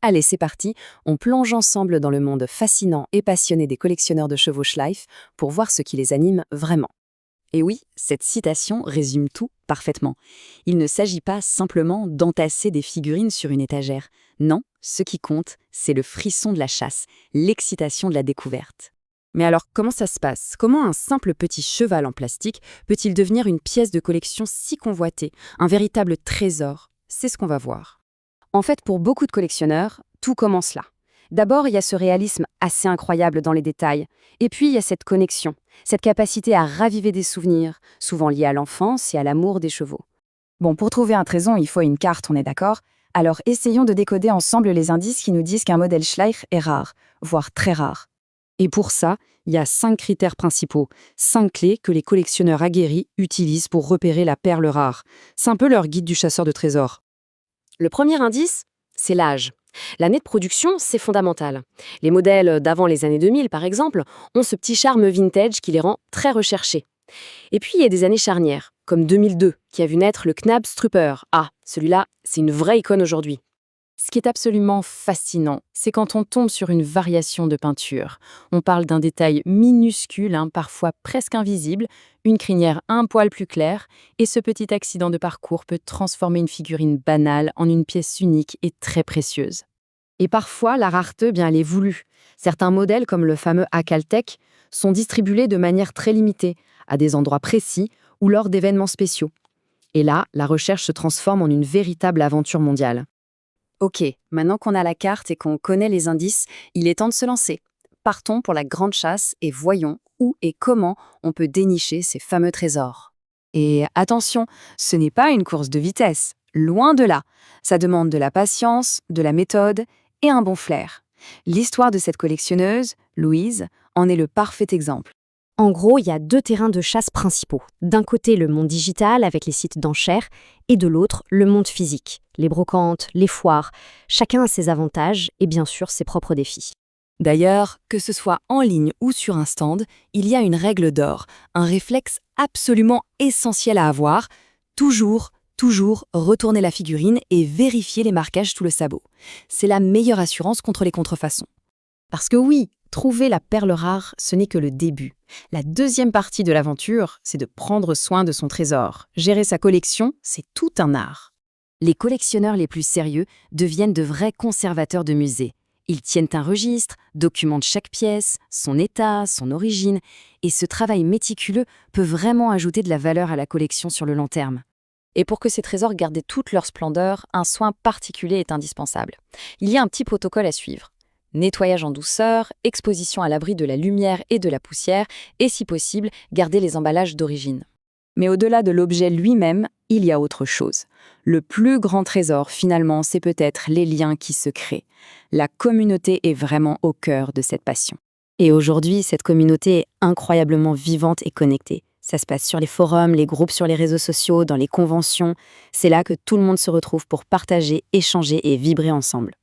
Allez, c'est parti, on plonge ensemble dans le monde fascinant et passionné des collectionneurs de chevaux Schleif pour voir ce qui les anime vraiment. Et oui, cette citation résume tout parfaitement. Il ne s'agit pas simplement d'entasser des figurines sur une étagère. Non, ce qui compte, c'est le frisson de la chasse, l'excitation de la découverte. Mais alors, comment ça se passe? Comment un simple petit cheval en plastique peut-il devenir une pièce de collection si convoitée, un véritable trésor? C'est ce qu'on va voir. En fait, pour beaucoup de collectionneurs, tout commence là. D'abord, il y a ce réalisme assez incroyable dans les détails. Et puis, il y a cette connexion, cette capacité à raviver des souvenirs, souvent liés à l'enfance et à l'amour des chevaux. Bon, pour trouver un trésor, il faut une carte, on est d'accord? Alors, essayons de décoder ensemble les indices qui nous disent qu'un modèle Schleich est rare, voire très rare. Et pour ça, il y a 5 critères principaux, 5 clés que les collectionneurs aguerris utilisent pour repérer la perle rare. C'est un peu leur guide du chasseur de trésors. Le premier indice, c'est l'âge. L'année de production, c'est fondamental. Les modèles d'avant les années 2000, par exemple, ont ce petit charme vintage qui les rend très recherchés. Et puis, il y a des années charnières, comme 2002, qui a vu naître le Knabs Trooper. Ah, celui-là, c'est une vraie icône aujourd'hui. Ce qui est absolument fascinant, c'est quand on tombe sur une variation de peinture. On parle d'un détail minuscule, parfois presque invisible, une crinière un poil plus claire, et ce petit accident de parcours peut transformer une figurine banale en une pièce unique et très précieuse. Et parfois, la rareté, elle est voulue. Certains modèles, comme le fameux Akaltech, sont distribués de manière très limitée, à des endroits précis ou lors d'événements spéciaux. Et là, la recherche se transforme en une véritable aventure mondiale. Ok, maintenant qu'on a la carte et qu'on connaît les indices, il est temps de se lancer. Partons pour la grande chasse et voyons où et comment on peut dénicher ces fameux trésors. Et attention, ce n'est pas une course de vitesse, loin de là. Ça demande de la patience, de la méthode et un bon flair. L'histoire de cette collectionneuse, Louise, en est le parfait exemple. En gros, il y a 2 terrains de chasse principaux. D'un côté, le monde digital avec les sites d'enchères, et de l'autre, le monde physique, les brocantes, les foires. Chacun a ses avantages et bien sûr ses propres défis. D'ailleurs, que ce soit en ligne ou sur un stand, il y a une règle d'or, un réflexe absolument essentiel à avoir. Toujours retourner la figurine et vérifier les marquages sous le sabot. C'est la meilleure assurance contre les contrefaçons. Parce que oui, trouver la perle rare, ce n'est que le début. La deuxième partie de l'aventure, c'est de prendre soin de son trésor. Gérer sa collection, c'est tout un art. Les collectionneurs les plus sérieux deviennent de vrais conservateurs de musées. Ils tiennent un registre, documentent chaque pièce, son état, son origine, et ce travail méticuleux peut vraiment ajouter de la valeur à la collection sur le long terme. Et pour que ces trésors gardent toute leur splendeur, un soin particulier est indispensable. Il y a un petit protocole à suivre. Nettoyage en douceur, exposition à l'abri de la lumière et de la poussière, et si possible, garder les emballages d'origine. Mais au-delà de l'objet lui-même, il y a autre chose. Le plus grand trésor, finalement, c'est peut-être les liens qui se créent. La communauté est vraiment au cœur de cette passion. Et aujourd'hui, cette communauté est incroyablement vivante et connectée. Ça se passe sur les forums, les groupes sur les réseaux sociaux, dans les conventions. C'est là que tout le monde se retrouve pour partager, échanger et vibrer ensemble.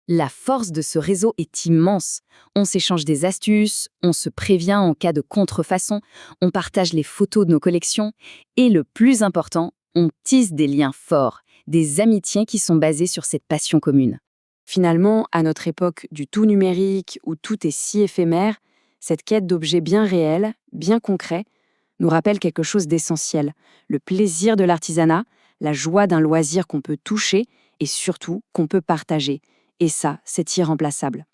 La force de ce réseau est immense. On s'échange des astuces, on se prévient en cas de contrefaçon, on partage les photos de nos collections et le plus important, on tisse des liens forts, des amitiés qui sont basées sur cette passion commune. Finalement, à notre époque du tout numérique où tout est si éphémère, cette quête d'objets bien réels, bien concrets, nous rappelle quelque chose d'essentiel, le plaisir de l'artisanat, la joie d'un loisir qu'on peut toucher et surtout qu'on peut partager. Et ça, c'est irremplaçable.